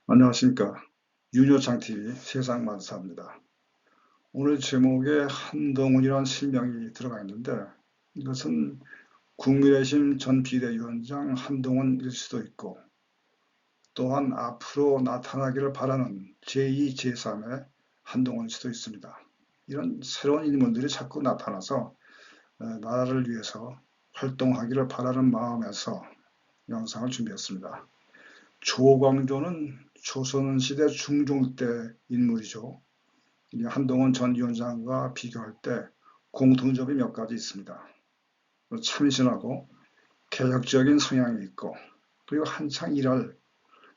안녕하십니까. 윤효창TV 세상만사입니다. 오늘 제목에 한동훈이라는 실명이 들어가 있는데 이것은 국민의힘 전 비대위원장 한동훈일 수도 있고 또한 앞으로 나타나기를 바라는 제2, 제3의 한동훈일 수도 있습니다. 이런 새로운 인물들이 자꾸 나타나서 나라를 위해서 활동하기를 바라는 마음에서 영상을 준비했습니다. 조광조는 조선시대 중종 때 인물이죠. 한동훈 전 위원장과 비교할 때 공통점이 몇 가지 있습니다. 참신하고 개혁적인 성향이 있고 그리고 한창 일할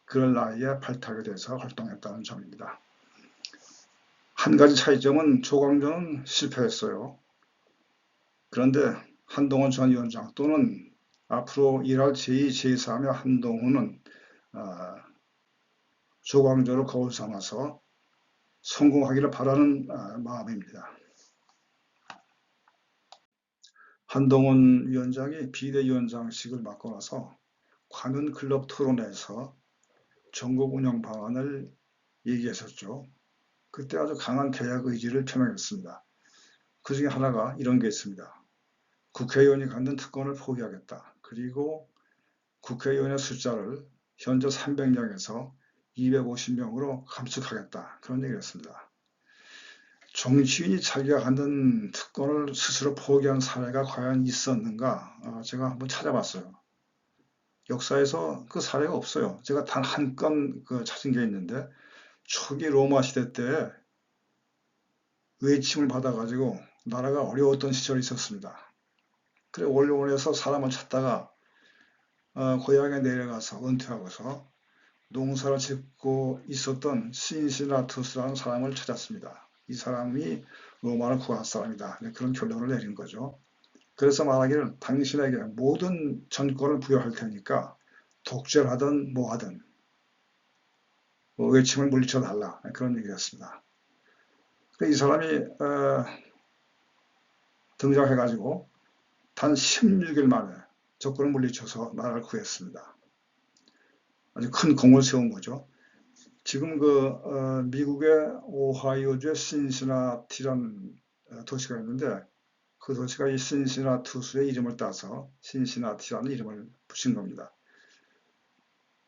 그럴 나이에 발탁이 돼서 활동했다는 점입니다. 한 가지 차이점은 조광조는 실패했어요. 그런데 한동훈 전 위원장 또는 앞으로 일할 제2, 제3의 한동훈은 조광조를 거울 삼아서 성공하기를 바라는 마음입니다. 한동훈 위원장이 비대위원장직을 맡고 나서 관훈 클럽 토론회에서 전국 운영 방안을 얘기했었죠. 그때 아주 강한 개혁 의지를 표명했습니다. 그 중에 하나가 이런 게 있습니다. 국회의원이 갖는 특권을 포기하겠다. 그리고 국회의원의 숫자를 현재 300명에서 250명으로 감축하겠다. 그런 얘기를 했습니다. 정치인이 자기가 갖는 특권을 스스로 포기한 사례가 과연 있었는가? 제가 한번 찾아봤어요. 역사에서 그 사례가 없어요. 제가 단 한 건 찾은 게 있는데 초기 로마 시대 때 외침을 받아가지고 나라가 어려웠던 시절이 있었습니다. 그래 원로원에서 사람을 찾다가 고향에 내려가서 은퇴하고서 농사를 짓고 있었던 신시나투스라는 사람을 찾았습니다. 이 사람이 로마를 구할 사람이다. 그런 결론을 내린 거죠. 그래서 말하기를 당신에게 모든 전권을 부여할 테니까 독재를 하든 뭐 하든 외침을 물리쳐 달라. 그런 얘기를 했습니다. 이 사람이 등장해가지고 단 16일 만에 적군을 물리쳐서 나라를 구했습니다. 아주 큰 공을 세운 거죠. 지금 미국의 오하이오주의 신시나티라는 도시가 있는데 그 도시가 이 신시나투스의 이름을 따서 신시나티라는 이름을 붙인 겁니다.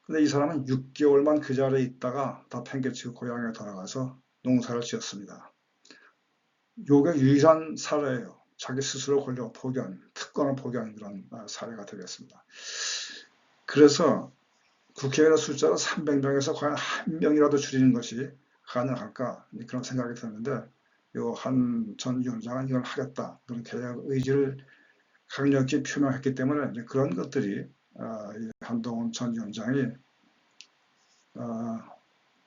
근데 이 사람은 6개월만 그 자리에 있다가 다 팽개치고 고향에 돌아가서 농사를 지었습니다. 요게 유일한 사례예요. 자기 스스로 권력을 포기한, 특권을 포기한 그런 사례가 되겠습니다. 그래서 국회의원 숫자를 300명에서 과연 한 명이라도 줄이는 것이 가능할까 그런 생각이 드는데 요 한 전 위원장은 이걸 하겠다 그런 개혁 의지를 강력히 표명했기 때문에 그런 것들이 한동훈 전 위원장이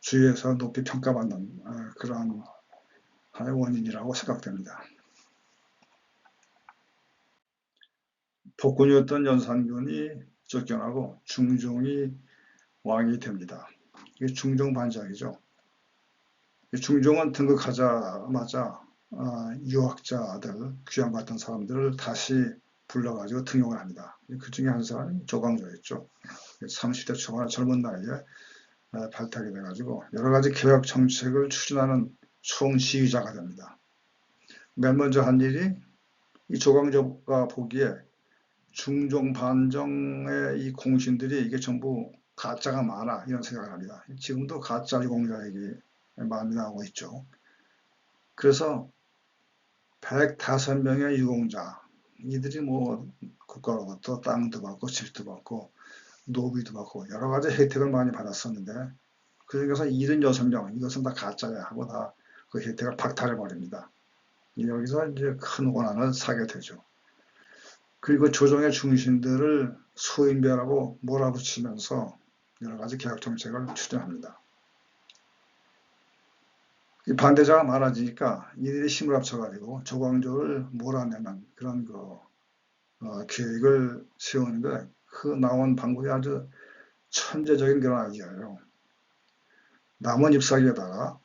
주위에서 높이 평가받는 그러한 하나의 원인이라고 생각됩니다. 폭군이었던 연산군이 쫓겨나고 중종이 왕이 됩니다. 이게 중종 반작이죠. 중종은 등극하자마자 유학자들, 귀양받던 사람들을 다시 불러가지고 등용을 합니다. 그 중에 한 사람이 조광조였죠. 30대 초반의 젊은 나이에 발탁이 돼가지고 여러 가지 개혁 정책을 추진하는 총지휘자가 됩니다. 맨 먼저 한 일이 이 조광조가 보기에 중종 반정의 이 공신들이 이게 전부 가짜가 많아 이런 생각을 합니다. 지금도 가짜 유공자 얘기 많이 나오고 있죠. 그래서 105명의 유공자 이들이 뭐 국가로부터 땅도 받고 집도 받고 노비도 받고 여러 가지 혜택을 많이 받았었는데 그 중에서 76명 이것은 다 가짜야 하고 다 그 혜택을 박탈해 버립니다. 여기서 이제 큰 원한을 사게 되죠. 그리고 조정의 중심들을 소인배라고 몰아붙이면서 여러 가지 개혁 정책을 추진합니다. 이 반대자가 많아지니까 이들이 힘을 합쳐가지고 조광조를 몰아내는 그런 계획을 세우는데 그 나온 방법이 아주 천재적인 그런 아이디어예요. 나뭇 잎사귀에다가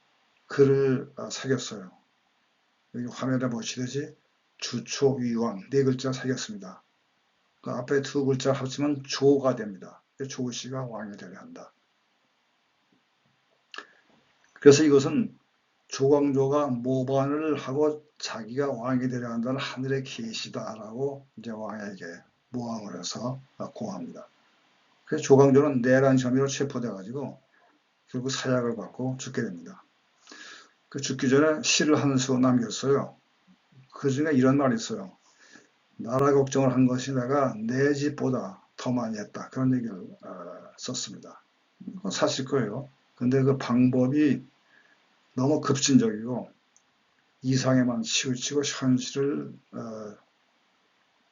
글을 새겼어요. 여기 화면에 보시듯이 주초위왕 네 글자 새겼습니다. 그 앞에 두 글자 합치면 조가 됩니다. 조씨가 왕이 되려 한다. 그래서 이것은 조광조가 모반을 하고 자기가 왕이 되려 한다는 하늘의 계시다라고 이제 왕에게 모함을 해서 공합니다. 그래서 조광조는 내란 혐의로 체포돼 가지고 결국 사약을 받고 죽게 됩니다. 그 죽기 전에 시를 한 수 남겼어요. 그 중에 이런 말이 있어요. 나라 걱정을 한 것이 내가 내 집보다 더 많이 했다. 그런 얘기를 썼습니다. 그건 사실 거예요. 근데 그 방법이 너무 급진적이고 이상에만 치우치고 현실을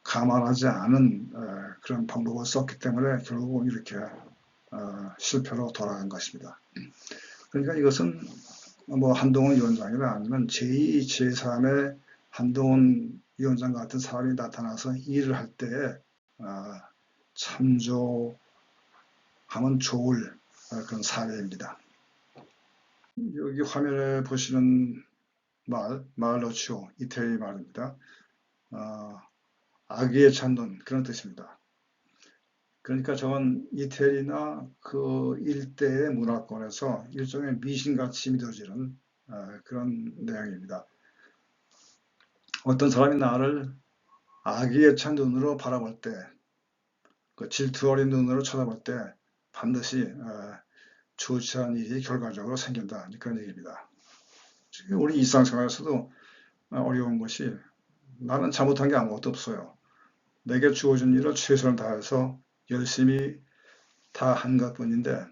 감안하지 않은 그런 방법을 썼기 때문에 결국 이렇게 실패로 돌아간 것입니다. 그러니까 이것은 뭐 한동훈 위원장이나 아니면 제2, 제3의 한동훈 위원장 같은 사람이 나타나서 일을 할 때 참조하면 좋을 그런 사례입니다. 여기 화면에 보시는 마을러치오 이태리 말입니다. 아기의 찬돈 그런 뜻입니다. 그러니까 저건 이태리나 그 일대의 문화권에서 일종의 미신같이 믿어지는 그런 내용입니다. 어떤 사람이 나를 아기의 찬 눈으로 바라볼 때, 그 질투 어린 눈으로 쳐다볼 때 반드시 좋지 않은 일이 결과적으로 생긴다. 그런 얘기입니다. 지금 우리 일상생활에서도 어려운 것이 나는 잘못한 게 아무것도 없어요. 내게 주어진 일을 최선을 다해서 열심히 다 한 것뿐인데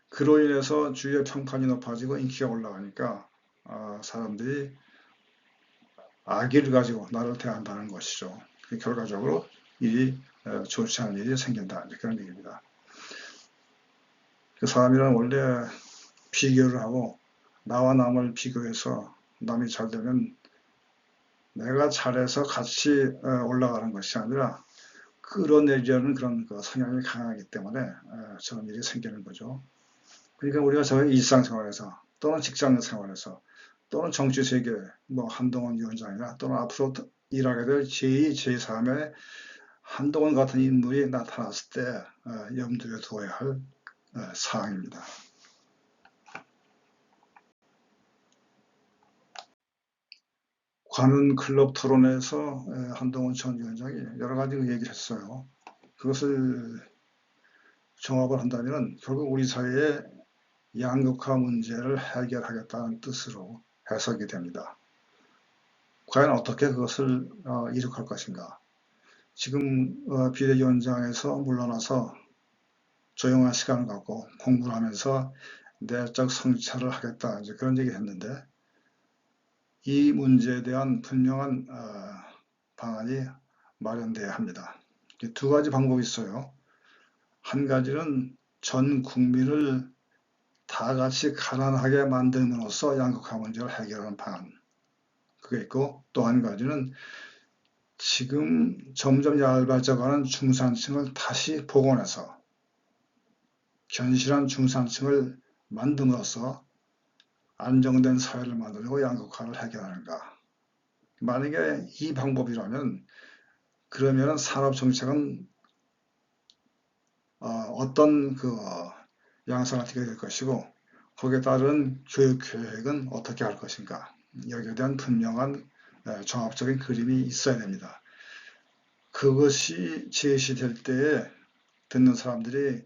그로 인해서 주위의 평판이 높아지고 인기가 올라가니까 사람들이 악의를 가지고 나를 대한다는 것이죠. 결과적으로 일이 좋지 않은 일이 생긴다. 그런 얘기입니다. 그 사람이란 원래 비교를 하고 나와 남을 비교해서 남이 잘 되면 내가 잘해서 같이 올라가는 것이 아니라 끌어내려는 그런 성향이 강하기 때문에 저런 일이 생기는 거죠. 그러니까 우리가 저희 일상생활에서 또는 직장생활에서 또는 정치세계 뭐 한동훈 위원장이나 또는 앞으로 일하게 될 제2, 제3의 한동훈 같은 인물이 나타났을 때 염두에 두어야 할 사항입니다. 관훈 클럽 토론에서 한동훈 전 위원장이 여러 가지 얘기를 했어요. 그것을 종합을 한다면 결국 우리 사회의 양극화 문제를 해결하겠다는 뜻으로 해석이 됩니다. 과연 어떻게 그것을 이룩할 것인가? 지금 비대위원장에서 물러나서 조용한 시간을 갖고 공부를 하면서 내적 성찰을 하겠다 이제 그런 얘기를 했는데 이 문제에 대한 분명한 방안이 마련돼야 합니다. 두 가지 방법이 있어요. 한 가지는 전 국민을 다 같이 가난하게 만듦으로써 양극화 문제를 해결하는 방안. 그게 있고 또 한 가지는 지금 점점 얇아져가는 중산층을 다시 복원해서 견실한 중산층을 만듦으로써 안정된 사회를 만들고 양극화를 해결하는가. 만약에 이 방법이라면 그러면 산업정책은 어떤 양상을 띠게 될 것이고 거기에 따른 교육계획은 어떻게 할 것인가. 여기에 대한 분명한 종합적인 그림이 있어야 됩니다. 그것이 제시될 때에 듣는 사람들이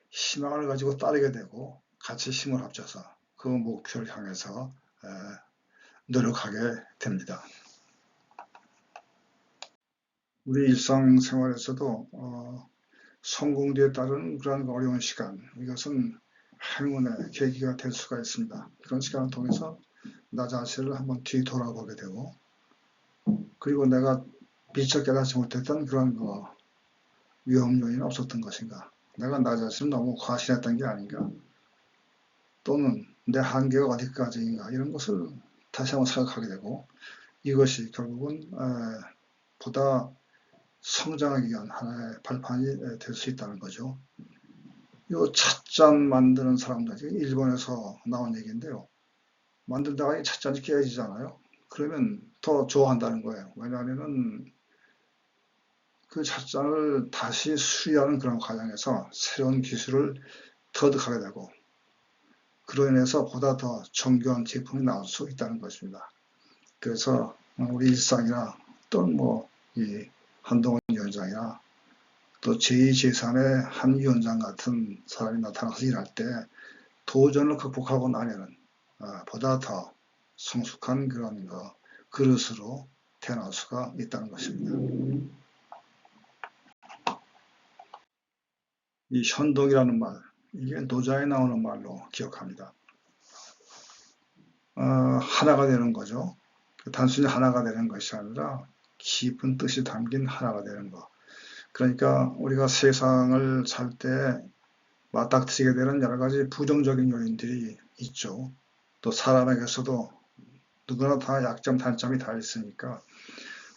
희망을 가지고 따르게 되고 같이 힘을 합쳐서 그 목표를 향해서 노력하게 됩니다. 우리 일상생활에서도 성공 뒤에 따른 그런 어려운 시간, 이것은 행운의 계기가 될 수가 있습니다. 그런 시간을 통해서 나 자신을 한번 뒤돌아보게 되고 그리고 내가 미처 깨닫지 못했던 그런 위험 요인은 없었던 것인가, 내가 나 자신을 너무 과신했던 게 아닌가, 또는 내 한계가 어디까지인가, 이런 것을 다시 한번 생각하게 되고 이것이 결국은 보다 성장하기 위한 하나의 발판이 될 수 있다는 거죠. 이 찻잔 만드는 사람들, 일본에서 나온 얘기인데요. 만들다가 이 찻잔이 깨지잖아요. 그러면 더 좋아한다는 거예요. 왜냐하면 그 찻잔을 다시 수리하는 그런 과정에서 새로운 기술을 터득하게 되고 그로 인해서 보다 더 정교한 제품이 나올 수 있다는 것입니다. 그래서 우리 일상이나 또는 이 한동훈 위원장이나 또 제2, 제3의 한 위원장 같은 사람이 나타나서 일할 때 도전을 극복하고 나면은 보다 더 성숙한 그런 그릇으로 태어날 수가 있다는 것입니다. 이 현동이라는 말, 이게 노자에 나오는 말로 기억합니다. 하나가 되는 거죠. 단순히 하나가 되는 것이 아니라 깊은 뜻이 담긴 하나가 되는 것. 그러니까 우리가 세상을 살 때 맞닥뜨리게 되는 여러 가지 부정적인 요인들이 있죠. 또 사람에게서도 누구나 다 약점, 단점이 다 있으니까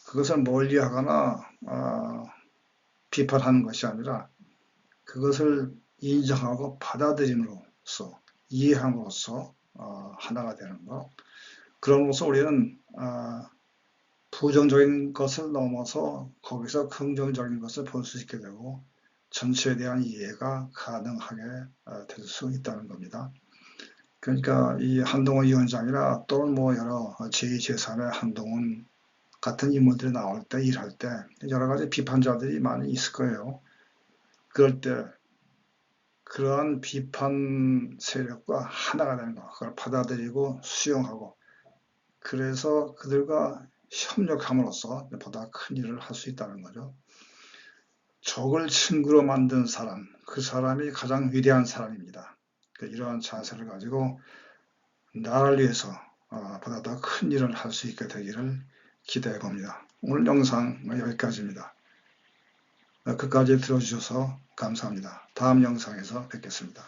그것을 멀리하거나 비판하는 것이 아니라 그것을 인정하고 받아들임으로써 이해함으로써 하나가 되는 것. 그럼으로써 우리는 부정적인 것을 넘어서 거기서 긍정적인 것을 볼 수 있게 되고 전체에 대한 이해가 가능하게 될 수 있다는 겁니다. 그러니까 이 한동훈 위원장이나 또는 여러 제2, 제3의 한동훈 같은 인물들이 나올 때, 일할 때 여러 가지 비판자들이 많이 있을 거예요. 그럴 때 그러한 비판 세력과 하나가 되는 것, 그걸 받아들이고 수용하고 그래서 그들과 협력함으로써 보다 큰 일을 할 수 있다는 거죠. 적을 친구로 만든 사람, 그 사람이 가장 위대한 사람입니다. 이러한 자세를 가지고 나라를 위해서 보다 더 큰 일을 할 수 있게 되기를 기대해 봅니다. 오늘 영상 여기까지입니다. 끝까지 들어주셔서 감사합니다. 다음 영상에서 뵙겠습니다.